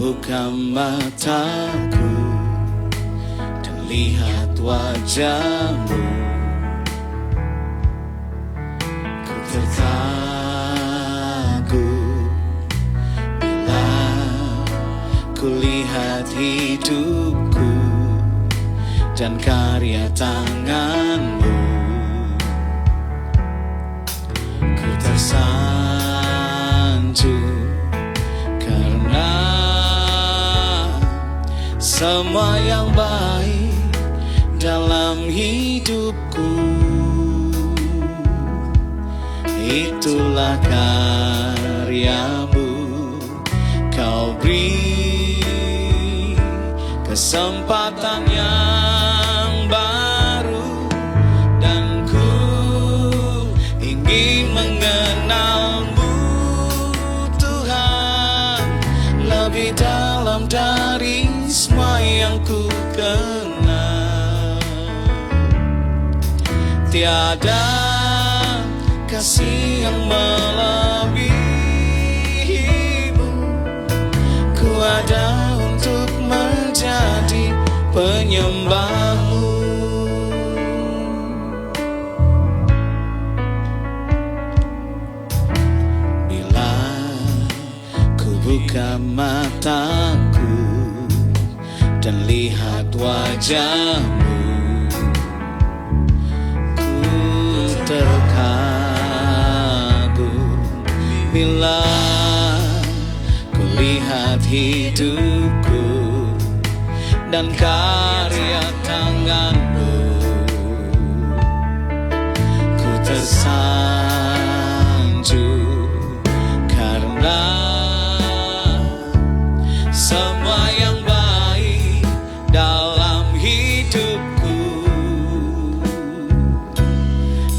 buka mataku dan lihat wajahmu. Ku terkagum bila ku lihat hidupku dan karya tanganmu. Ku tersanjung karena semua yang baik dalam hidupku, itulah karyamu. Kau beri kesempatan yang baru dan ku ingin mengenalmu, Tuhan, lebih dalam dari semua yang ku kenal. Tiada kasih yang melebihimu. Ku ada untuk menjadi penyembahmu. Bila ku buka mataku dan lihat wajahmu, ku terkagum bila ku lihat hidupku dan karya tanganmu. Ku tersanjung karena semua yang baik dalam hidupku,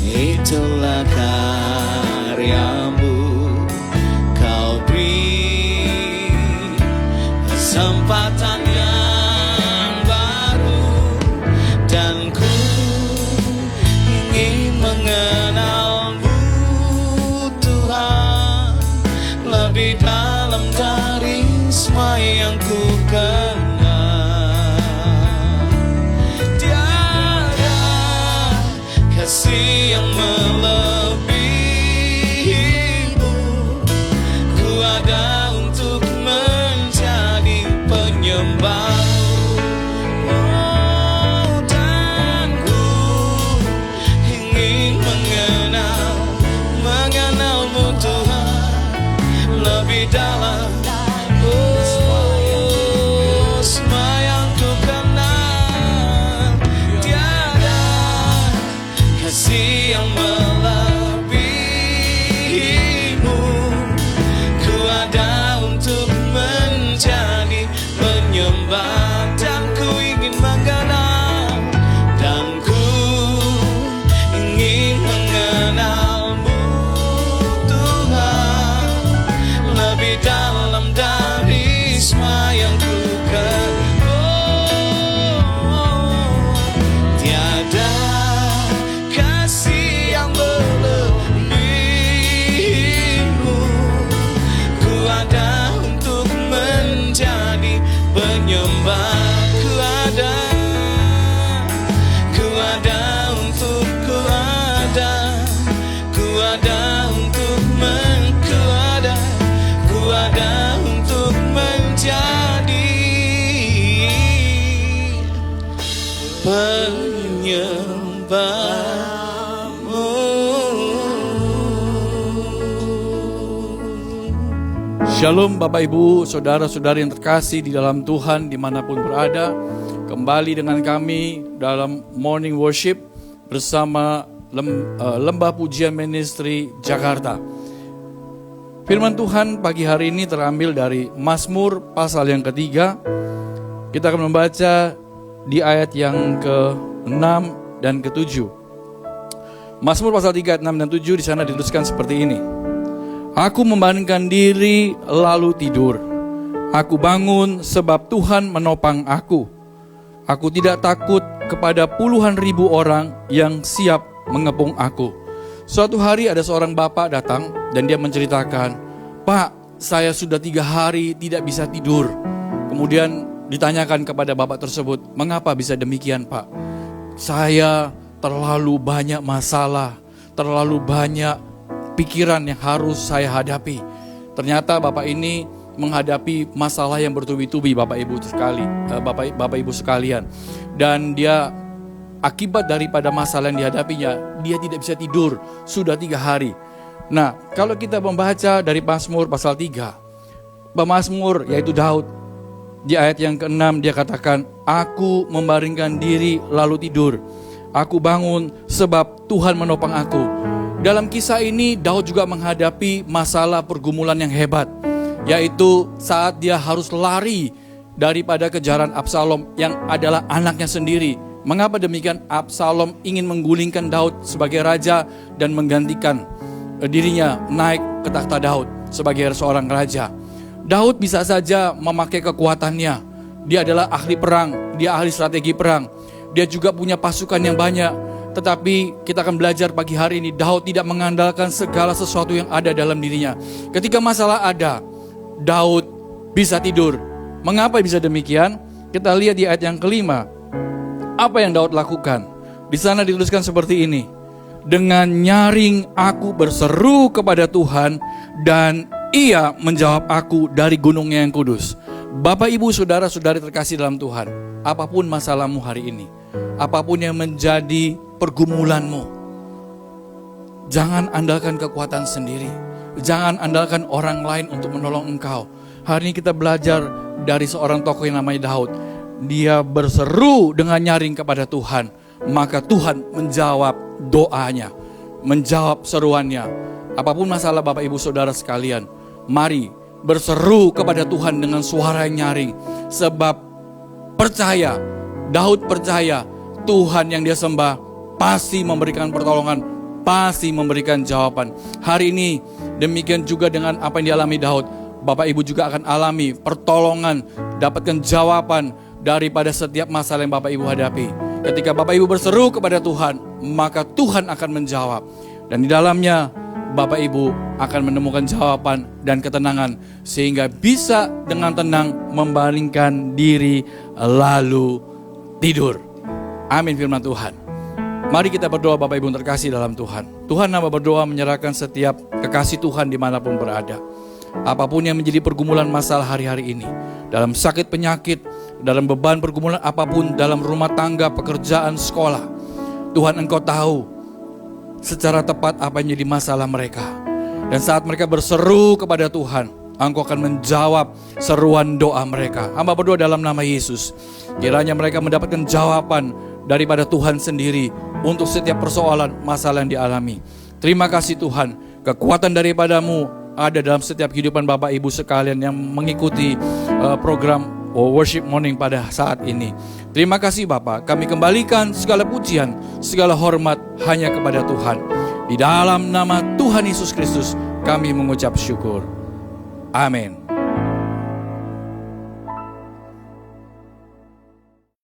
itulah karyamu. Kau beri kesempatan yang baru dan ku ingin mengenalmu, Tuhan, lebih dalam dari semua yang ku kenal. Tiada kasih yang melebihimu. Ku ada untuk menjadi penyembahmu. Oh, dan ku ingin mengenalmu, Tuhan, lebih dalam. Oh, semua yang ku kenal. Tiada kasih yang melebihimu. Ku ada untuk menjadi penyembah dan ku ingin mengenal, dan ku ingin mengenalmu, Tuhan, lebih dalam dari semua yang ku kenal. Tiada kasih yang melebihimu. Ku ada untuk menjadi penyembah. Ku ada untuk ku ada untuk menjadi penyembahmu. Shalom Bapak Ibu, Saudara-saudari yang terkasih di dalam Tuhan dimanapun berada. Kembali dengan kami dalam Morning Worship bersama Lembah Pujian Ministry Jakarta. Firman Tuhan pagi hari ini terambil dari Mazmur pasal yang ketiga. Kita akan membaca di ayat yang ke-6 dan ke-7. Mazmur pasal 3 ayat 6 dan 7 di sana dituliskan seperti ini. Aku membandingkan diri lalu tidur. Aku bangun sebab Tuhan menopang aku. Aku tidak takut kepada puluhan ribu orang yang siap mengepung aku. Suatu hari ada seorang bapak datang dan dia menceritakan, "Pak, saya sudah 3 hari tidak bisa tidur. Kemudian ditanyakan kepada bapak tersebut, mengapa bisa demikian Pak? Saya terlalu banyak masalah, terlalu banyak pikiran yang harus saya hadapi. Ternyata bapak ini menghadapi masalah yang bertubi-tubi Bapak Ibu sekalian. Dan dia akibat daripada masalah yang dihadapinya, dia tidak bisa tidur sudah 3 hari. Nah, kalau kita membaca dari Mazmur pasal 3, pemazmur yaitu Daud, di ayat yang ke-6 dia katakan, aku membaringkan diri lalu tidur, aku bangun sebab Tuhan menopang aku. Dalam kisah ini Daud juga menghadapi masalah pergumulan yang hebat, yaitu saat dia harus lari daripada kejaran Absalom yang adalah anaknya sendiri. Mengapa demikian? Absalom ingin menggulingkan Daud sebagai raja dan menggantikan dirinya naik ke takhta Daud sebagai seorang raja. Daud bisa saja memakai kekuatannya. Dia adalah ahli perang, dia ahli strategi perang. Dia juga punya pasukan yang banyak. Tetapi kita akan belajar pagi hari ini, Daud tidak mengandalkan segala sesuatu yang ada dalam dirinya. Ketika masalah ada, Daud bisa tidur. Mengapa bisa demikian? Kita lihat di ayat yang ke-5. Apa yang Daud lakukan? Di sana dituliskan seperti ini. Dengan nyaring aku berseru kepada Tuhan, dan Ia menjawab aku dari gunungnya yang kudus. Bapak, Ibu, saudara-saudari terkasih dalam Tuhan, apapun masalahmu hari ini, apapun yang menjadi pergumulanmu, jangan andalkan kekuatan sendiri. Jangan andalkan orang lain untuk menolong engkau. Hari ini kita belajar dari seorang tokoh yang namanya Daud. Dia berseru dengan nyaring kepada Tuhan, maka Tuhan menjawab doanya, menjawab seruannya. Apapun masalah Bapak Ibu Saudara sekalian, mari berseru kepada Tuhan dengan suara yang nyaring. Sebab percaya, Daud percaya Tuhan yang dia sembah pasti memberikan pertolongan, pasti memberikan jawaban. Hari ini demikian juga dengan apa yang dialami Daud. Bapak Ibu juga akan alami pertolongan, dapatkan jawaban daripada setiap masalah yang Bapak Ibu hadapi. Ketika Bapak Ibu berseru kepada Tuhan, maka Tuhan akan menjawab. Dan di dalamnya Bapak Ibu akan menemukan jawaban dan ketenangan, sehingga bisa dengan tenang membaringkan diri lalu tidur. Amin firman Tuhan. Mari kita berdoa Bapak Ibu terkasih dalam Tuhan. Tuhan, hamba berdoa menyerahkan setiap kekasih Tuhan dimanapun berada. Apapun yang menjadi pergumulan masalah hari-hari ini, dalam sakit penyakit, dalam beban pergumulan apapun, dalam rumah tangga, pekerjaan, sekolah, Tuhan Engkau tahu secara tepat apa yang menjadi masalah mereka. Dan saat mereka berseru kepada Tuhan, Engkau akan menjawab seruan doa mereka. Hamba berdoa dalam nama Yesus, kiranya mereka mendapatkan jawaban daripada Tuhan sendiri untuk setiap persoalan masalah yang dialami. Terima kasih Tuhan, kekuatan daripadamu ada dalam setiap kehidupan Bapak Ibu sekalian yang mengikuti program Worship Morning pada saat ini. Terima kasih Bapak, kami kembalikan segala pujian, segala hormat hanya kepada Tuhan. Di dalam nama Tuhan Yesus Kristus kami mengucap syukur. Amin.